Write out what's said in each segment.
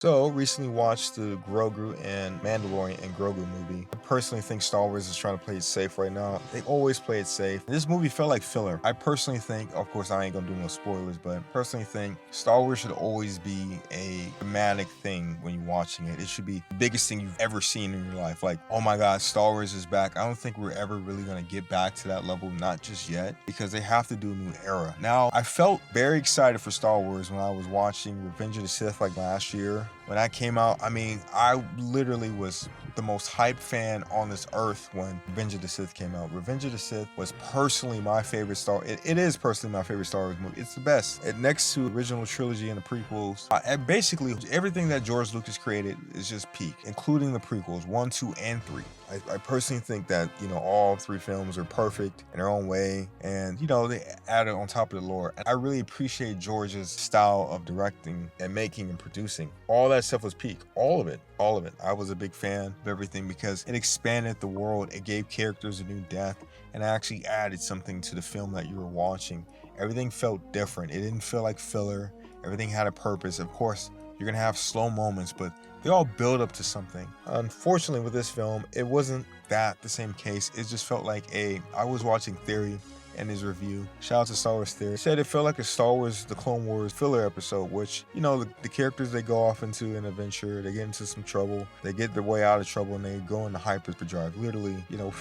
So, recently watched the Grogu and Mandalorian and Grogu movie. I personally think Star Wars is trying to play it safe right now. They always play it safe. This movie felt like filler. I personally think, of course, I ain't gonna do no spoilers, but personally think Star Wars should always be a dramatic thing when you're watching it. It should be the biggest thing you've ever seen in your life. Like, oh my God, Star Wars is back. I don't think we're ever really gonna get back to that level, not just yet, because they have to do a new era. Now, I felt very excited for Star Wars when I was watching Revenge of the Sith like last year. When that came out, I mean, I literally was the most hyped fan on this earth when Revenge of the Sith came out. Revenge of the Sith was personally my favorite it is personally my favorite Star Wars movie. It's the best. Next to the original trilogy and the prequels, and basically everything that George Lucas created is just peak, including the prequels 1, 2, and 3. I personally think that, all three films are perfect in their own way, and, they added on top of the lore. And I really appreciate George's style of directing and making and producing. All that stuff was peak. All of it. All of it. I was a big fan of everything because it expanded the world, it gave characters a new depth, and actually added something to the film that you were watching. Everything felt different. It didn't feel like filler. Everything had a purpose. Of course, you're gonna have slow moments, but they all build up to something. Unfortunately, with this film, it wasn't that the same case. It just felt like I was watching Theory and his review. Shout out to Star Wars Theory. He said it felt like a Star Wars The Clone Wars filler episode, which, the characters they go off into an adventure, they get into some trouble, they get their way out of trouble, and they go into hyperdrive. Literally,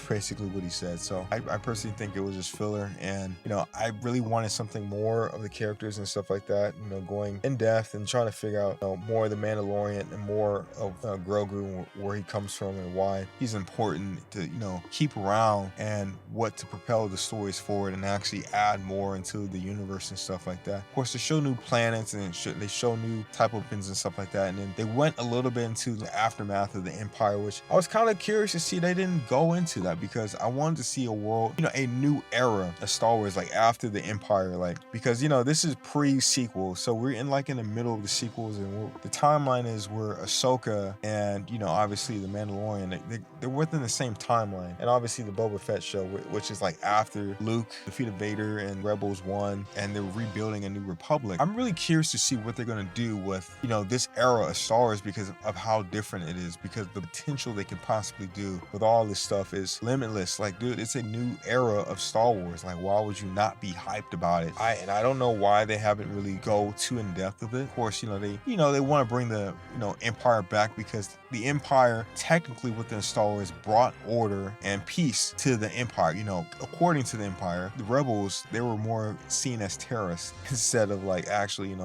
basically what he said. So I personally think it was just filler, and, I really wanted something more of the characters and stuff like that, going in depth and trying to figure out more of the Mandalorian and more of Grogu, where he comes from and why he's important to, keep around, and what to propel the stories forward and actually add more into the universe and stuff like that. Of course, they show new planets and they show new type of weapons and stuff like that. And then they went a little bit into the aftermath of the Empire, which I was kind of curious to see they didn't go into that, because I wanted to see a world, a new era of Star Wars, like after the Empire, because this is pre-sequel, so we're in the middle of the sequels, and the timeline is where Ahsoka and obviously the Mandalorian, they're within the same timeline, and obviously the Boba Fett show, which is after Luke defeated Vader and Rebels won, and they're rebuilding a new republic. I'm really curious to see what they're gonna do with this era of Star Wars, because of how different it is, because the potential they can possibly do with all this stuff is limitless. Dude, it's a new era of Star Wars. Why would you not be hyped about it? I don't know why they haven't really go too in depth with it. Of course, they want to bring the Empire back, because the Empire technically within Star Wars brought order and peace to the Empire. According to the Empire, the rebels, they were more seen as terrorists instead of actually,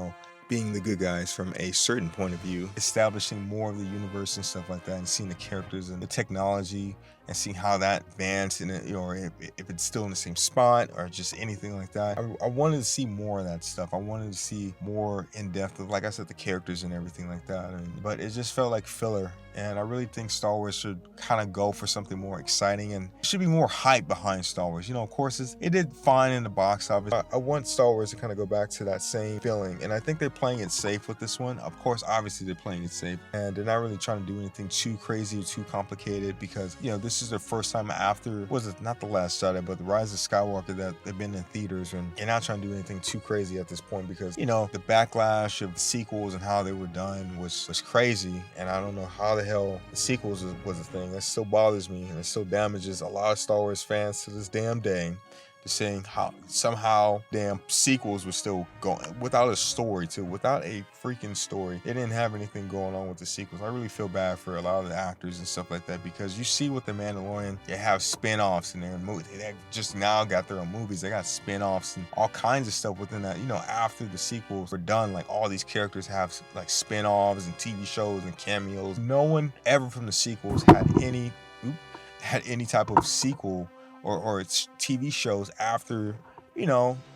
being the good guys from a certain point of view, establishing more of the universe and stuff like that, and seeing the characters and the technology and seeing how that advanced, and or if it's still in the same spot or just anything like that. I wanted to see more of that stuff. I wanted to see more in depth of, like I said, the characters and everything like that. But it just felt like filler. And I really think Star Wars should kind of go for something more exciting, and should be more hype behind Star Wars. Of course, it did fine in the box office. I want Star Wars to kind of go back to that same feeling, and I think they're playing it safe with this one. Of course, obviously they're playing it safe, and they're not really trying to do anything too crazy or too complicated, because this is their first time after, was it not The Last Jedi, but The Rise of Skywalker, that they've been in theaters, and they're not trying to do anything too crazy at this point, because the backlash of the sequels and how they were done was crazy, and I don't know how the hell the sequels was a thing. That still bothers me, and it still damages a lot of Star Wars fans to this damn day. Saying how somehow damn sequels were still going without a story too, without a freaking story. They didn't have anything going on with the sequels. I really feel bad for a lot of the actors and stuff like that, because you see with the Mandalorian, they have spin-offs in their movies. They just now got their own movies. They got spin-offs and all kinds of stuff within that. After the sequels were done, all these characters have spin-offs and TV shows and cameos. No one ever from the sequels had any type of sequel or its TV shows after,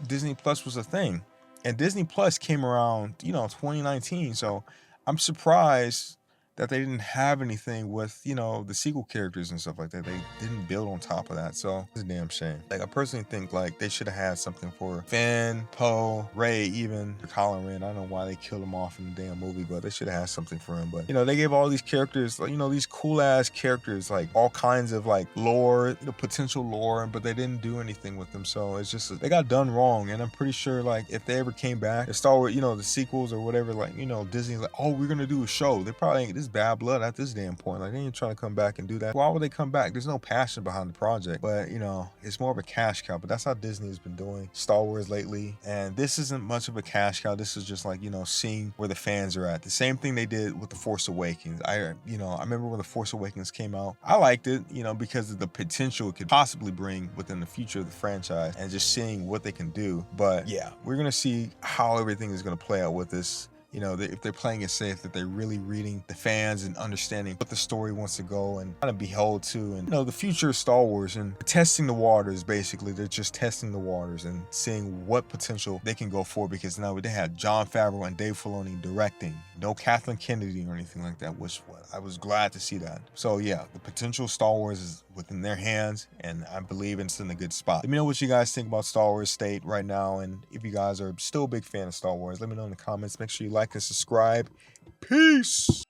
Disney Plus was a thing. And Disney Plus came around, 2019. So I'm surprised that they didn't have anything with, you know, the sequel characters and stuff like that. They didn't build on top of that. So it's a damn shame. Like, I personally think like they should have had something for Finn, Poe, Rey, even Kylo Ren. I don't know why they killed him off in the damn movie, but they should have had something for him. But, you know, they gave all these characters, like, you know, these cool ass characters, like all kinds of like lore, you know, potential lore, but they didn't do anything with them. So it's just, they got done wrong. And I'm pretty sure like if they ever came back, if Star Wars, you know, the sequels or whatever, like, you know, Disney's like, oh, we're gonna do a show. They probably ain't, this bad blood at this damn point. Like, they ain't trying to come back and do that. Why would they come back? There's no passion behind the project. But, you know, it's more of a cash cow. But that's how Disney has been doing Star Wars lately. And this isn't much of a cash cow. This is just like, you know, seeing where the fans are at. The same thing they did with The Force Awakens. I remember when The Force Awakens came out, I liked it, you know, because of the potential it could possibly bring within the future of the franchise and just seeing what they can do. But yeah, we're going to see how everything is going to play out with this. You know, if they're playing it safe, that they're really reading the fans and understanding what the story wants to go and kind of be held to. And, you know, the future of Star Wars and testing the waters, basically. They're just testing the waters and seeing what potential they can go for, because now they had Jon Favreau and Dave Filoni directing. No Kathleen Kennedy or anything like that, which I was glad to see that. So yeah, the potential of Star Wars is within their hands, and I believe it's in a good spot. Let me know what you guys think about Star Wars state right now, and if you guys are still a big fan of Star Wars, let me know in the comments. Make sure you like and subscribe. Peace!